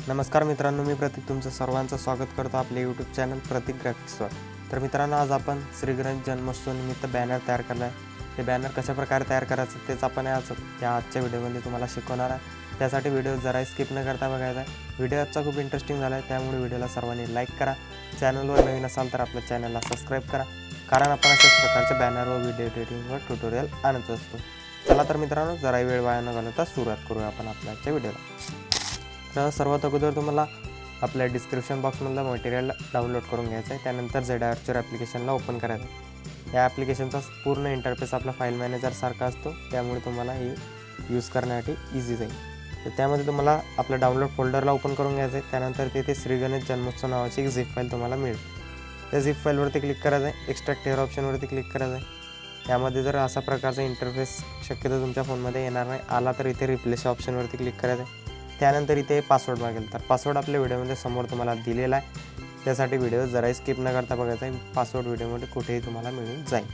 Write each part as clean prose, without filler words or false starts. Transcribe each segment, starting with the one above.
नमस्कार मित्रांनो, मी प्रतीक तुमचं सर्वांचं स्वागत करतो आपल्या यूट्यूब चॅनल प्रतीक ग्राफिक्सवर। तर मित्रांनो, आज आपण श्री गणेश जन्मोत्सव निमित्त बॅनर तयार केला आहे। ते बॅनर कशा प्रकारे तयार करायचं तेच आपण आजच्या व्हिडिओमध्ये तुम्हाला शिकवणार आहे। त्यासाठी व्हिडिओ जरा स्किप न करता बघायचा आहे। व्हिडिओ आजचा खूप इंटरेस्टिंग झाला आहे, त्यामुळे व्हिडिओला सर्वांनी लाईक करा। चॅनलवर नवीन असाल तर आपल्या चॅनलला सबस्क्राईब करा, कारण आपण अशाच प्रकारचे बॅनर व व्हिडिओ एडिटिंगवर ट्युटोरियल आणत असतो। चला तर मित्रांनो, जरा वेळ वाया न घालवता सुरुवात करूया आपण आपल्या आजच्या व्हिडिओला। तर सर्वात अगोदर तुम्हाला आपल्या डिस्क्रिप्शन बॉक्समधलं मटेरियल डाउनलोड करून घ्यायचं आहे। त्यानंतर ZArcher ॲप्लिकेशनला ओपन करायचं आहे। या ॲप्लिकेशनचा पूर्ण इंटरफेस आपला फाईल मॅनेजर सारखा असतो, त्यामुळे तुम्हाला हे यूज करण्यासाठी इझी जाईल। तर त्यामध्ये तुम्हाला आपल्या डाउनलोड फोल्डरला ओपन करून घ्यायचं आहे। त्यानंतर तिथे श्री गणेश जन्मोत्सव नावाची एक झिप फाईल तुम्हाला मिळेल। त्या झिप फाईलवरती क्लिक करायचं आहे, एक्स्ट्रॅक्ट हेअर ऑप्शनवरती क्लिक करायचं आहे। यामध्ये जर असा प्रकारचा इंटरफेस शक्यतो तुमच्या फोनमध्ये येणार नाही, आला तर इथे रिप्लेस ऑप्शनवरती क्लिक करायचं आहे। त्यानंतर इथे पासवर्ड मागेल, तर पासवर्ड आपल्या व्हिडिओमध्ये समोर तुम्हाला दिलेला आहे। त्यासाठी व्हिडिओ जरा स्किप न करता बघायचा आहे। पासवर्ड व्हिडिओमध्ये कुठेही तुम्हाला मिळून जाईल।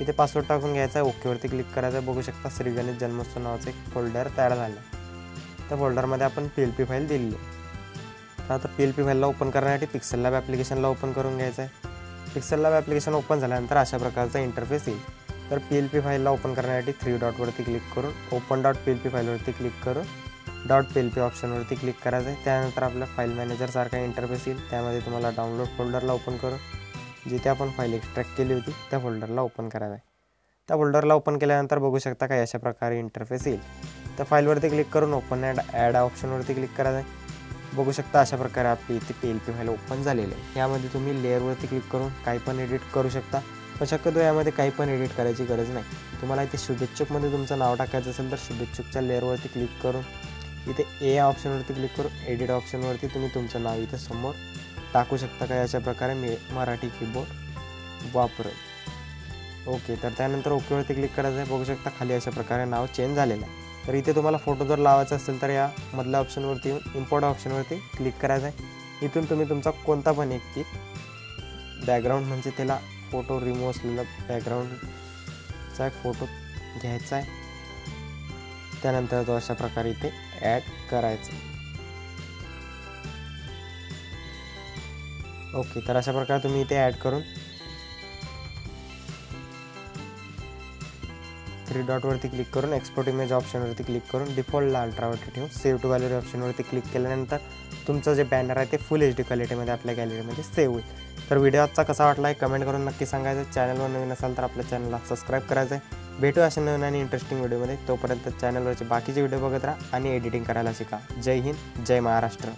इथे पासवर्ड टाकून घ्यायचा आहे, ओकेवरती क्लिक करायचं आहे। बघू शकता श्री गणेश जन्मोत्सव नावाचं एक फोल्डर तयार झालं आहे। त्या फोल्डरमध्ये आपण PLP फाईल दिलेली आहे। तर आता PLP फाईलला ओपन करण्यासाठी पिक्सेल लॅब ॲप्लिकेशनला ओपन करून घ्यायचं आहे। पिक्सेल लॅब ॲप्लिकेशन ओपन झाल्यानंतर अशा प्रकारचा इंटरफेस येईल। तर PLP फाईलला ओपन करण्यासाठी 3 डॉटवरती क्लिक करून open.plp फाईलवरती क्लिक करून .plp ऑप्शनवरती क्लिक करायचं आहे। त्यानंतर आपल्या फाईल मॅनेजर सारखा इंटरफेस येईल। त्यामध्ये तुम्हाला डाउनलोड फोल्डरला ओपन करून जिथे आपण फाईल एक्स्ट्रॅक्ट केली होती त्या फोल्डरला ओपन करायचं आहे। त्या फोल्डरला ओपन केल्यानंतर बघू शकता काही अशा प्रकारे इंटरफेस येईल। त्या फाईलवरती क्लिक करून ओपन ॲड ऑप्शनवरती क्लिक करायचं आहे। बघू शकता अशा प्रकारे आपली इथे PLP फाईल ओपन झालेली आहे। यामध्ये तुम्ही लेअरवरती क्लिक करून काही पण एडिट करू शकता, पण शक्यतो यामध्ये काही पण एडिट करायची गरज नाही। तुम्हाला इथे शुभेच्छुकमध्ये तुमचं नाव टाकायचं असेल तर शुभेच्छुकच्या लेअरवरती क्लिक करून इथे ए ऑप्शनवरती क्लिक करून एडिट ऑप्शनवरती तुम्ही तुमचं नाव इथे समोर टाकू शकता। काही अशा प्रकारे मी मराठी कीबोर्ड वापरेल। ओके, तर त्यानंतर ओकेवरती क्लिक करायचं आहे। बघू शकता खाली अशा प्रकारे नाव चेंज झालेलं आहे। तर इथे तुम्हाला फोटो जर लावायचा असेल तर या मधल्या ऑप्शनवरती येऊन इम्पोर्ट ऑप्शनवरती क्लिक करायचं आहे। इथून तुम्ही तुमचा कोणता पण एक बॅकग्राऊंड म्हणजे त्याला फोटो रिमूव्ह असलेला बॅकग्राऊंडचा एक फोटो घ्यायचा आहे। त्यानंतर तो अशा प्रकारे इथे ॲड करायचा। ओके, तर अशा प्रकारे तुम्ही इथे ॲड करून 3 डॉटवरती क्लिक करून एक्सपोर्ट इमेज ऑप्शनवरती क्लिक करून डिफॉल्टला अल्ट्रावरती ठेवून सेव्ह टू गॅलरी ऑप्शनवरती क्लिक केल्यानंतर तुमचं जे बॅनर आहे ते फुल HD क्वालिटीमध्ये आपल्या गॅलरीमध्ये सेव्ह होईल। तर व्हिडिओ आजचा कसा वाटला आहे कमेंट करून नक्की सांगायचं। चॅनलवर नवीन असाल तर आपल्या चॅनलला सबस्क्राईब करायचं आहे। भेटू अशा नवीन आणि इंटरेस्टिंग व्हिडिओमध्ये। तोपर्यंत चॅनलवरचे बाकीचे व्हिडिओ बघत राहा आणि एडिटिंग करायला शिका। जय हिंद, जय महाराष्ट्र।